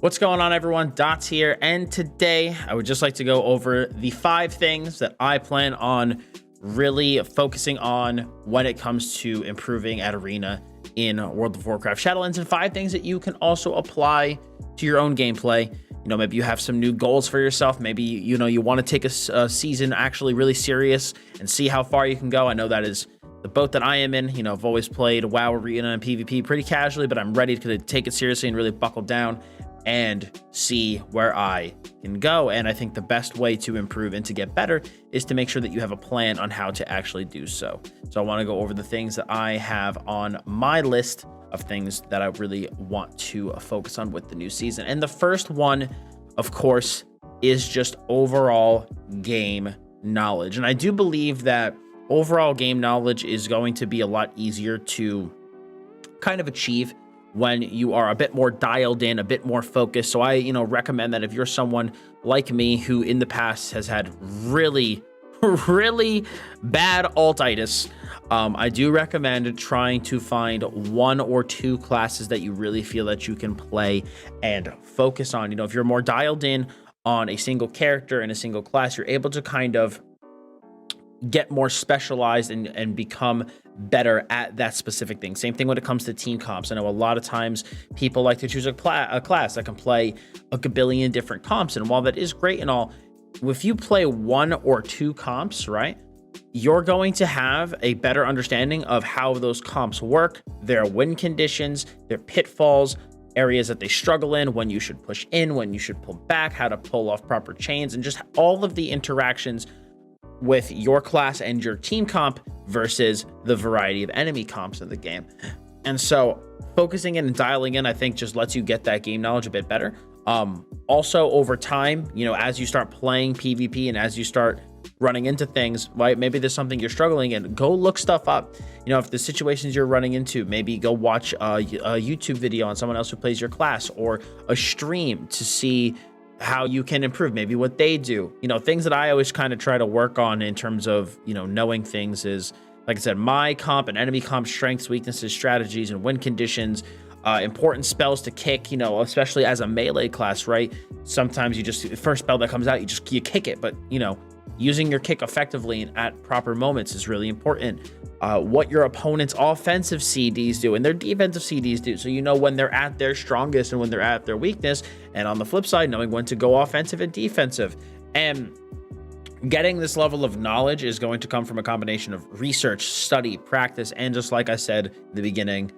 What's going on, everyone? Dots here, and today I would just like to go over the 5 things that I plan on really focusing on when it comes to improving at Arena in World of Warcraft Shadowlands, and 5 things that you can also apply to your own gameplay. Maybe you have some new goals for yourself. Maybe, you want to take a season actually really serious and see how far you can go. I know that is the boat that I am in. I've always played WoW Arena and PvP pretty casually, but I'm ready to take it seriously and really buckle down and see where I can go. And I think the best way to improve and to get better is to make sure that you have a plan on how to actually do so. So I want to go over the things that I have on my list of things that I really want to focus on with the new season. And the first one, of course, is just overall game knowledge. And I do believe that overall game knowledge is going to be a lot easier to kind of achieve when you are a bit more dialed in, a bit more focused. So I, recommend that if you're someone like me who in the past has had really bad altitis, I do recommend trying to find 1 or 2 classes that you really feel that you can play and focus on. If you're more dialed in on a single character and a single class, you're able to kind of get more specialized and become better at that specific thing. Same thing when it comes to team comps. I know a lot of times people like to choose a class that can play a gabillion different comps. And while that is great and all, if you play 1 or 2 comps, right, you're going to have a better understanding of how those comps work, their win conditions, their pitfalls, areas that they struggle in, when you should push in, when you should pull back, how to pull off proper chains, and just all of the interactions with your class and your team comp versus the variety of enemy comps in the game. And so focusing in and dialing in, I think, just lets you get that game knowledge a bit better. Also over time, as you start playing PvP and as you start running into things, right, maybe there's something you're struggling in, go look stuff up. If the situations you're running into, maybe go watch a YouTube video on someone else who plays your class, or a stream to see how you can improve, maybe what they do. Things that I always kind of try to work on in terms of, knowing things is, like I said, my comp and enemy comp strengths, weaknesses, strategies, and win conditions, important spells to kick, especially as a melee class, right? Sometimes you just, first spell that comes out, you kick it, but, using your kick effectively and at proper moments is really important. What your opponent's offensive CDs do and their defensive CDs do, so when they're at their strongest and when they're at their weakness. And on the flip side, knowing when to go offensive and defensive. And getting this level of knowledge is going to come from a combination of research, study, practice, and just like I said in the beginning,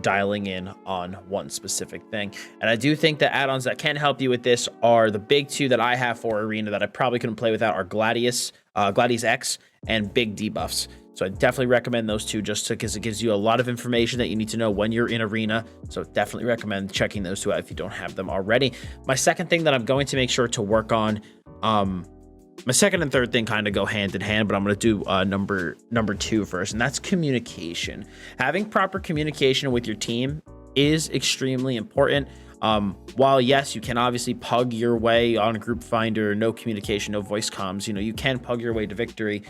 dialing in on one specific thing. And I do think that add-ons that can help you with this are the big 2 that I have for Arena that I probably couldn't play without are Gladius X, and big debuffs. So I definitely recommend those 2 just because it gives you a lot of information that you need to know when you're in Arena. So definitely recommend checking those 2 out if you don't have them already. My second thing that I'm going to make sure to work on, my second and third thing kind of go hand in hand, but I'm going to do number 2 first, and that's communication. Having proper communication with your team is extremely important. While yes, you can obviously pug your way on Group Finder, no communication, no voice comms, you can pug your way to victory.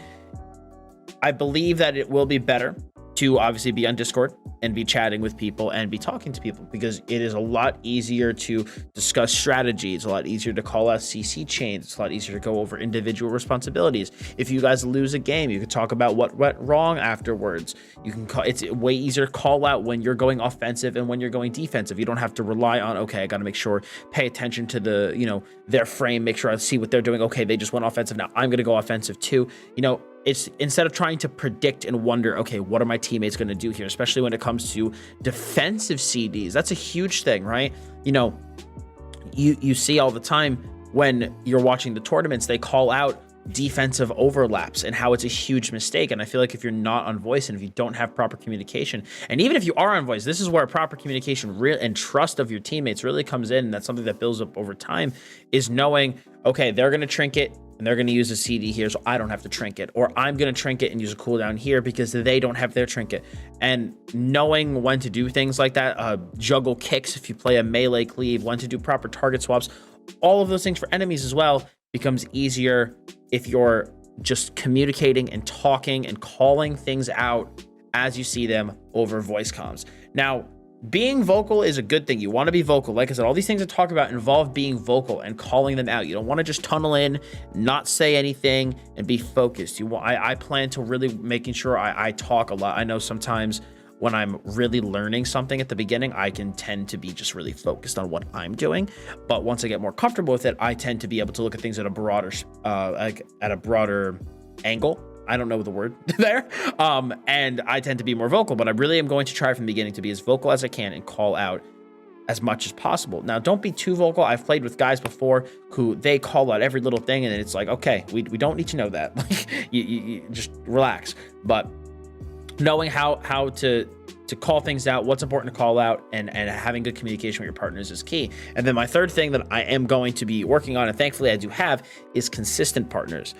I believe that it will be better to obviously be on Discord and be chatting with people and be talking to people, because it is a lot easier to discuss strategy. It's a lot easier to call out CC chains. It's a lot easier to go over individual responsibilities. If you guys lose a game, you can talk about what went wrong afterwards. It's way easier to call out when you're going offensive and when you're going defensive. You don't have to rely on, okay, I got to make sure, pay attention to the, their frame, make sure I see what they're doing. Okay, they just went offensive. Now I'm going to go offensive too. It's instead of trying to predict and wonder, okay, what are my teammates going to do here, especially when it comes to defensive CDs. That's a huge thing, right? You see all the time when you're watching the tournaments, they call out defensive overlaps and how it's a huge mistake. And I feel like if you're not on voice and if you don't have proper communication, and even if you are on voice, this is where proper communication and trust of your teammates really comes in. And that's something that builds up over time, is knowing, okay, they're going to trinket and they're going to use a CD here, so I don't have to trinket, or I'm going to trinket and use a cooldown here because they don't have their trinket. And knowing when to do things like that, juggle kicks if you play a melee cleave, when to do proper target swaps, all of those things for enemies as well becomes easier if you're just communicating and talking and calling things out as you see them over voice comms. Now, being vocal is a good thing. You want to be vocal. Like I said, all these things I talk about involve being vocal and calling them out. You don't want to just tunnel in, not say anything, and be focused. I plan to really making sure I talk a lot. I know sometimes when I'm really learning something at the beginning, I can tend to be just really focused on what I'm doing. But once I get more comfortable with it, I tend to be able to look at things at a broader, angle. I don't know the word there. And I tend to be more vocal, but I really am going to try from the beginning to be as vocal as I can and call out as much as possible. Now, don't be too vocal. I've played with guys before who they call out every little thing, and it's like, okay, we don't need to know that. Like, you just relax. But knowing how to call things out, what's important to call out, and having good communication with your partners is key. And then my third thing that I am going to be working on, and thankfully I do have, is consistent partners.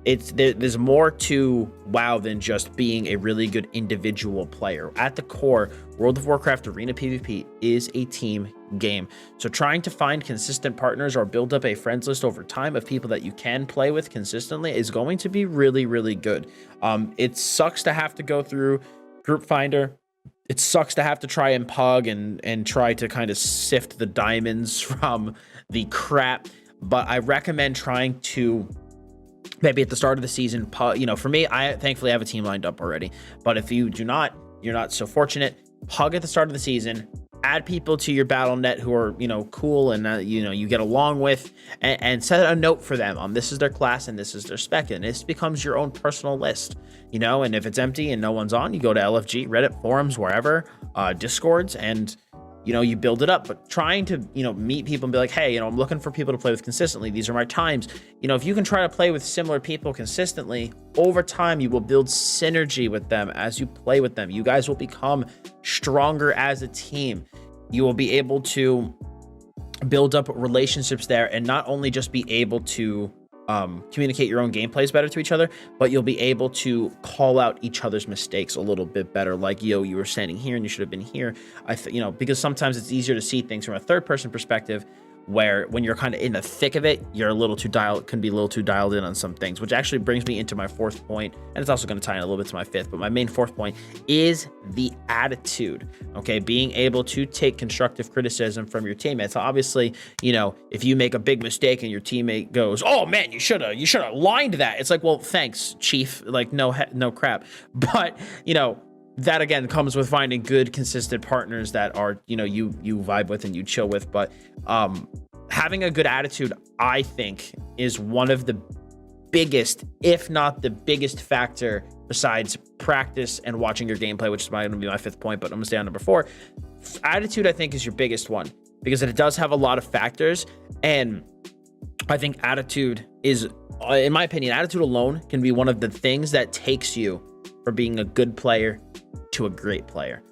There's more to WoW than just being a really good individual player. At the core, World of Warcraft Arena PvP is a team game. So trying to find consistent partners or build up a friends list over time of people that you can play with consistently is going to be really, really good. It sucks to have to go through Group Finder. It sucks to have to try and pug and try to kind of sift the diamonds from the crap, but I recommend trying to maybe at the start of the season, for me, I thankfully have a team lined up already, but if you do not, you're not so fortunate, pug at the start of the season, add people to your battle net who are, cool and, you get along with, and set a note for them. This is their class and this is their spec. And this becomes your own personal list, and if it's empty and no one's on, you go to LFG, Reddit, forums, wherever, Discords, and, you build it up. But trying to, meet people and be like, hey, I'm looking for people to play with consistently. These are my times. If you can try to play with similar people consistently, over time, you will build synergy with them as you play with them. You guys will become stronger as a team. You will be able to build up relationships there, and not only just be able to communicate your own gameplays better to each other, but you'll be able to call out each other's mistakes a little bit better. Like, yo, you were standing here and you should have been here. Because sometimes it's easier to see things from a third person perspective, where when you're kind of in the thick of it, you're a little too dialed in on some things, which actually brings me into my fourth point, and it's also going to tie in a little bit to my fifth, but my main fourth point is the attitude. Okay, being able to take constructive criticism from your teammates. So obviously, if you make a big mistake and your teammate goes, oh man, you should have lined that, it's like, well, thanks, chief, like, no crap. But that again comes with finding good, consistent partners that are, you vibe with and you chill with. But having a good attitude, I think, is one of the biggest, if not the biggest factor, besides practice and watching your gameplay, which is going to be my fifth point, but I'm going to stay on number 4. Attitude, I think, is your biggest one, because it does have a lot of factors. And I think attitude is, in my opinion, attitude alone can be one of the things that takes you from being a good player to a great player.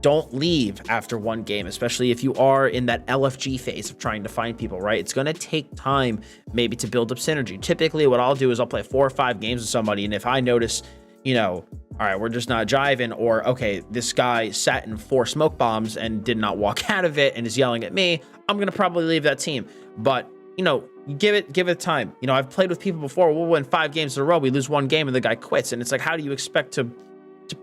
Don't leave after one game, especially if you are in that LFG phase of trying to find people, right? It's going to take time maybe to build up synergy. Typically what I'll do is I'll play 4 or 5 games with somebody, and if I notice, all right, we're just not jiving, or okay, this guy sat in 4 smoke bombs and did not walk out of it and is yelling at me, I'm going to probably leave that team. But give it time. I've played with people before. We'll win 5 games in a row. We lose 1 game and the guy quits. And it's like, how do you expect to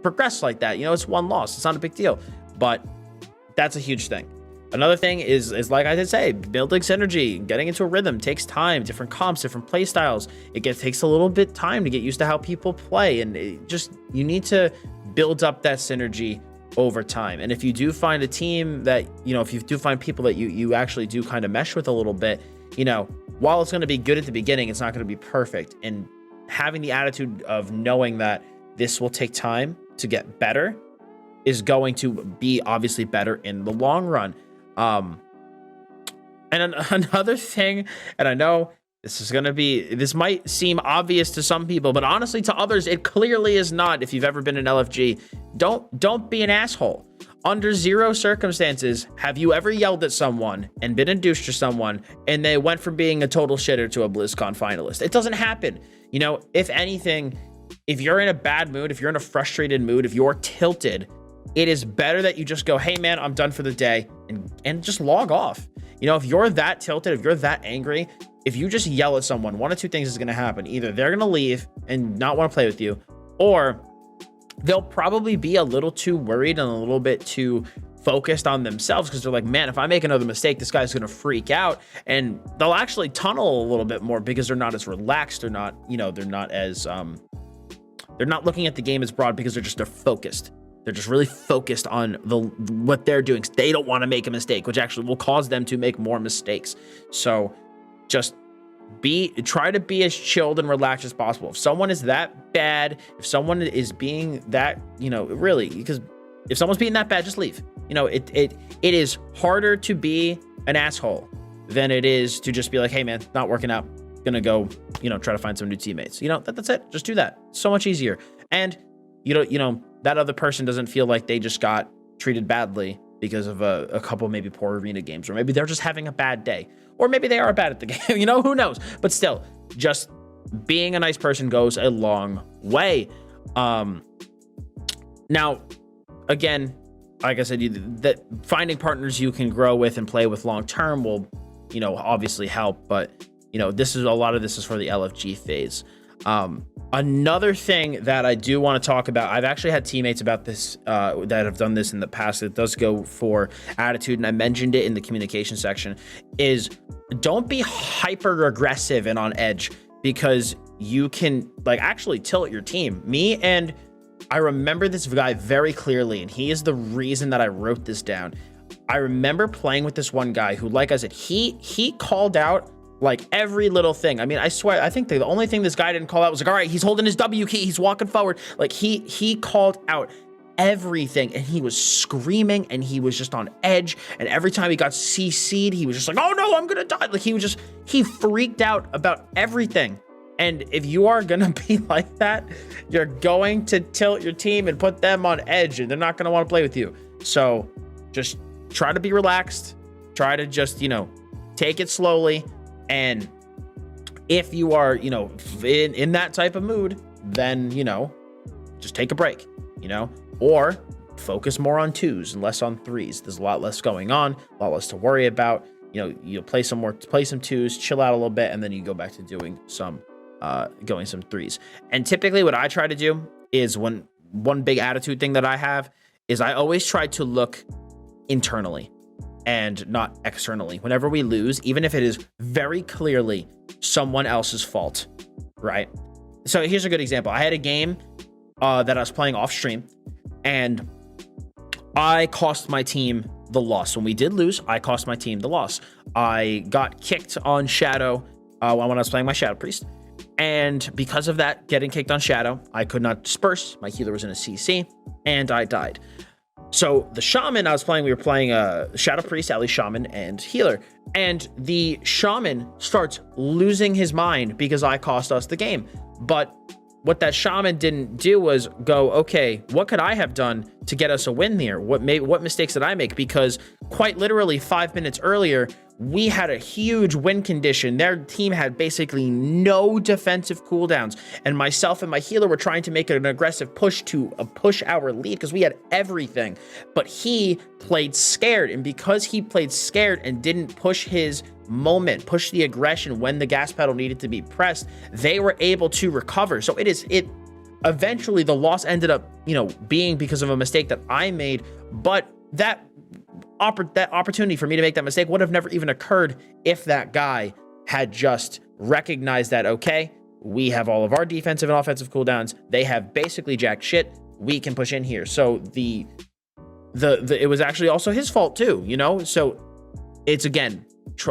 progress like that? It's 1 loss. It's not a big deal, but that's a huge thing. Another thing is like I did say, building synergy, getting into a rhythm takes time, different comps, different play styles. It takes a little bit time to get used to how people play. And you need to build up that synergy over time. And if you do find a team that, if you do find people that you actually do kind of mesh with a little bit, while it's going to be good at the beginning, it's not going to be perfect. And having the attitude of knowing that this will take time to get better is going to be obviously better in the long run. And another thing, and I know this might seem obvious to some people, but honestly to others, it clearly is not. If you've ever been in LFG, don't be an asshole. Under 0 circumstances have you ever yelled at someone and been a douche to someone and they went from being a total shitter to a BlizzCon finalist. It doesn't happen. If anything, if you're in a bad mood, if you're in a frustrated mood, if you're tilted, it is better that you just go, hey man, I'm done for the day, and just log off. If you're that tilted, if you're that angry, if you just yell at someone, one of 2 things is going to happen. Either they're going to leave and not want to play with you, or they'll probably be a little too worried and a little bit too focused on themselves because they're like, man, if I make another mistake, this guy's going to freak out, and they'll actually tunnel a little bit more because they're not as relaxed. They're not, they're not as, they're not looking at the game as broad because they're focused. They're just really focused on what they're doing. They don't want to make a mistake, which actually will cause them to make more mistakes. So just try to be as chilled and relaxed as possible. If someone is that bad, if someone is being that, really, because if someone's being that bad, just leave. It is harder to be an asshole than it is to just be like, hey man, not working out, gonna go, try to find some new teammates. That's it. Just do that. It's so much easier. And that other person doesn't feel like they just got treated badly because of a couple maybe poor arena games, or maybe they're just having a bad day, or maybe they are bad at the game, who knows? But still, just being a nice person goes a long way. Now, again, like I said, that finding partners you can grow with and play with long term will, obviously help. But a lot of this is for the LFG phase. Another thing that I do want to talk about, I've actually had teammates about this that have done this in the past. It does go for attitude, and I mentioned it in the communication section, is don't be hyper aggressive and on edge, because you can actually tilt your team. I remember this guy very clearly, and he is the reason that I wrote this down. I remember playing with this one guy who, like I said, he called out every little thing. I mean, I swear, I think the only thing this guy didn't call out was all right, he's holding his W key, he's walking forward. He called out everything, and he was screaming, and he was just on edge. And every time he got CC'd, he was just like, oh no, I'm gonna die. He freaked out about everything. And if you are gonna be like that, you're going to tilt your team and put them on edge, and they're not gonna want to play with you. So just try to be relaxed. Try to just, take it slowly. And if you are, in that type of mood, then, just take a break, or focus more on 2s and less on 3s. There's a lot less going on, a lot less to worry about. You'll play some 2s, chill out a little bit, and then you go back to doing some 3s. And typically what I try to do is one big attitude thing that I have is I always try to look internally and not externally. Whenever we lose, even if it is very clearly someone else's fault, right? So here's a good example. I had a game that I was playing off stream, and I cost my team the loss. When we did lose, I cost my team the loss. I got kicked on Shadow when I was playing my Shadow Priest. And because of that, getting kicked on Shadow, I could not disperse. My healer was in a CC, and I died. So the Shaman I was playing, we were playing Shadow Priest, Ally Shaman, and Healer. And the Shaman starts losing his mind because I cost us the game. But what that Shaman didn't do was go, okay, what could I have done to get us a win here? What mistakes did I make? Because quite literally 5 minutes earlier, we had a huge win condition. Their team had basically no defensive cooldowns, and myself and my healer were trying to make an aggressive push to push our lead because we had everything. But he played scared, and because he played scared and didn't push his moment, push the aggression when the gas pedal needed to be pressed, they were able to recover. So eventually the loss ended up, being because of a mistake that I made, but that opportunity for me to make that mistake would have never even occurred if that guy had just recognized that, okay, we have all of our defensive and offensive cooldowns. They have basically jack shit. We can push in here. So it was actually also his fault too, So it's, again,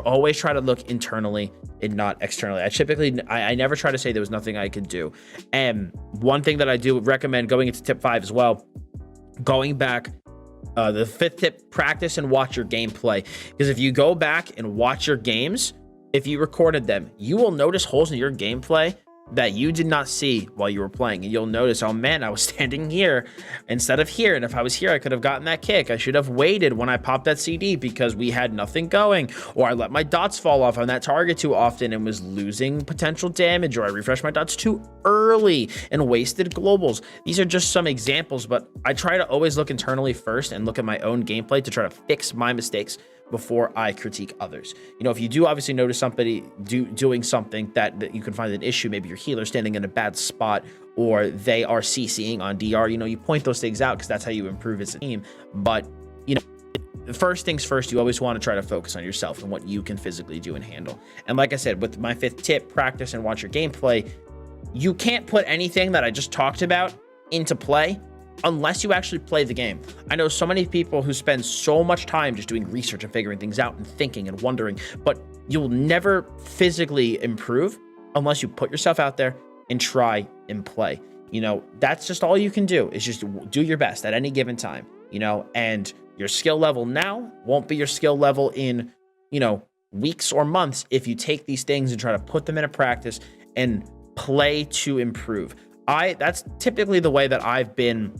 always try to look internally and not externally. I never try to say there was nothing I could do. And one thing that I do recommend going into tip 5 as well, going back, the 5th tip, practice and watch your gameplay. Because if you go back and watch your games, if you recorded them, you will notice holes in your gameplay that you did not see while you were playing. And you'll notice, oh man, I was standing here instead of here. And if I was here, I could have gotten that kick. I should have waited when I popped that CD because we had nothing going. Or I let my dots fall off on that target too often and was losing potential damage. Or I refreshed my dots too early and wasted globals. These are just some examples, but I try to always look internally first and look at my own gameplay to try to fix my mistakes before I critique others. If you do obviously notice somebody doing something that you can find an issue, maybe your healer standing in a bad spot, or they are CCing on DR, you point those things out because that's how you improve as a team. But, first things first, you always want to try to focus on yourself and what you can physically do and handle. And like I said, with my 5th tip, practice and watch your gameplay, you can't put anything that I just talked about into play unless you actually play the game. I know so many people who spend so much time just doing research and figuring things out and thinking and wondering, but you'll never physically improve unless you put yourself out there and try and play. You know, that's just all you can do, is just do your best at any given time, you know, and your skill level now won't be your skill level in, you know, weeks or months if you take these things and try to put them into practice and play to improve. That's typically the way that I've been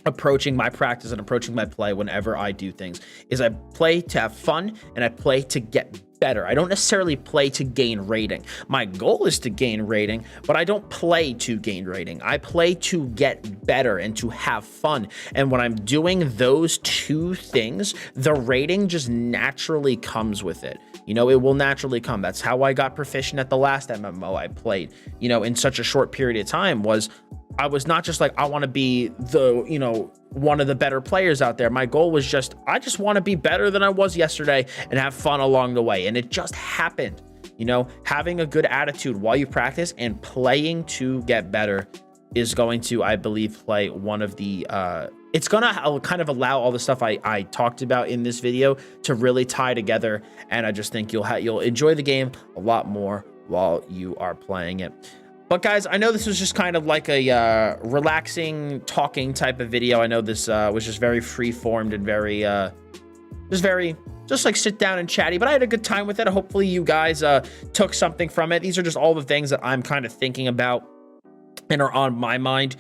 approaching my practice and approaching my play whenever I do things, is I play to have fun and I play to get better. I don't necessarily play to gain rating. My goal is to gain rating, but I don't play to gain rating. I play to get better and to have fun. And when I'm doing those two things, the rating just naturally comes with it. You know, it will naturally come. That's how I got proficient at the last MMO I played, you know, in such a short period of time. I was not just like, I want to be the, you know, one of the better players out there. My goal was just, I just want to be better than I was yesterday and have fun along the way. And it just happened, you know, having a good attitude while you practice and playing to get better is going to, I believe, play one of the, it's going to kind of allow all the stuff I talked about in this video to really tie together. And I just think you'll enjoy the game a lot more while you are playing it. But guys, I know this was just kind of like a relaxing, talking type of video. I know this was just very free-formed and very, just like sit down and chatty. But I had a good time with it. Hopefully you guys took something from it. These are just all the things that I'm kind of thinking about and are on my mind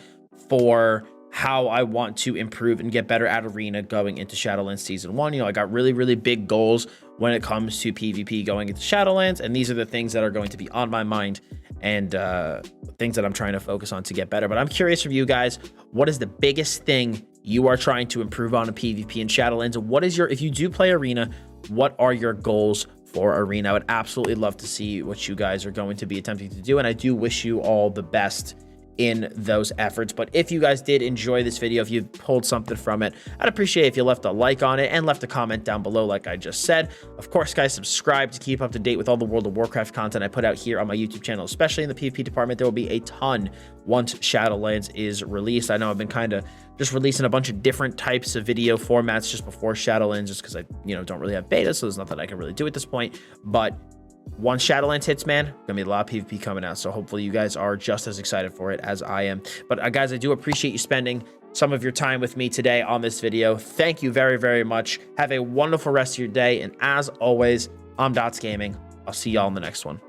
for how I want to improve and get better at Arena going into Shadowlands Season 1. You know, I got really, really big goals when it comes to PvP going into Shadowlands, and these are the things that are going to be on my mind and things that I'm trying to focus on to get better. But I'm curious from you guys, what is the biggest thing you are trying to improve on in PvP and Shadowlands? And what is if you do play Arena, what are your goals for Arena? I would absolutely love to see what you guys are going to be attempting to do, and I do wish you all the best in those efforts. But if you guys did enjoy this video, if you pulled something from it, I'd appreciate if you left a like on it and left a comment down below like I just said. Of course, guys, subscribe to keep up to date with all the World of Warcraft content I put out here on my YouTube channel, especially in the PvP department. There will be a ton once Shadowlands is released. I know I've been kind of just releasing a bunch of different types of video formats just before Shadowlands, just because I, you know, don't really have beta, so there's nothing I can really do at this point. But once Shadowlands hits, man, gonna be a lot of PvP coming out, so hopefully you guys are just as excited for it as I am. But guys, I do appreciate you spending some of your time with me today on this video. Thank you very, very much. Have a wonderful rest of your day, and as always, I'm Dots Gaming. I'll see y'all in the next one.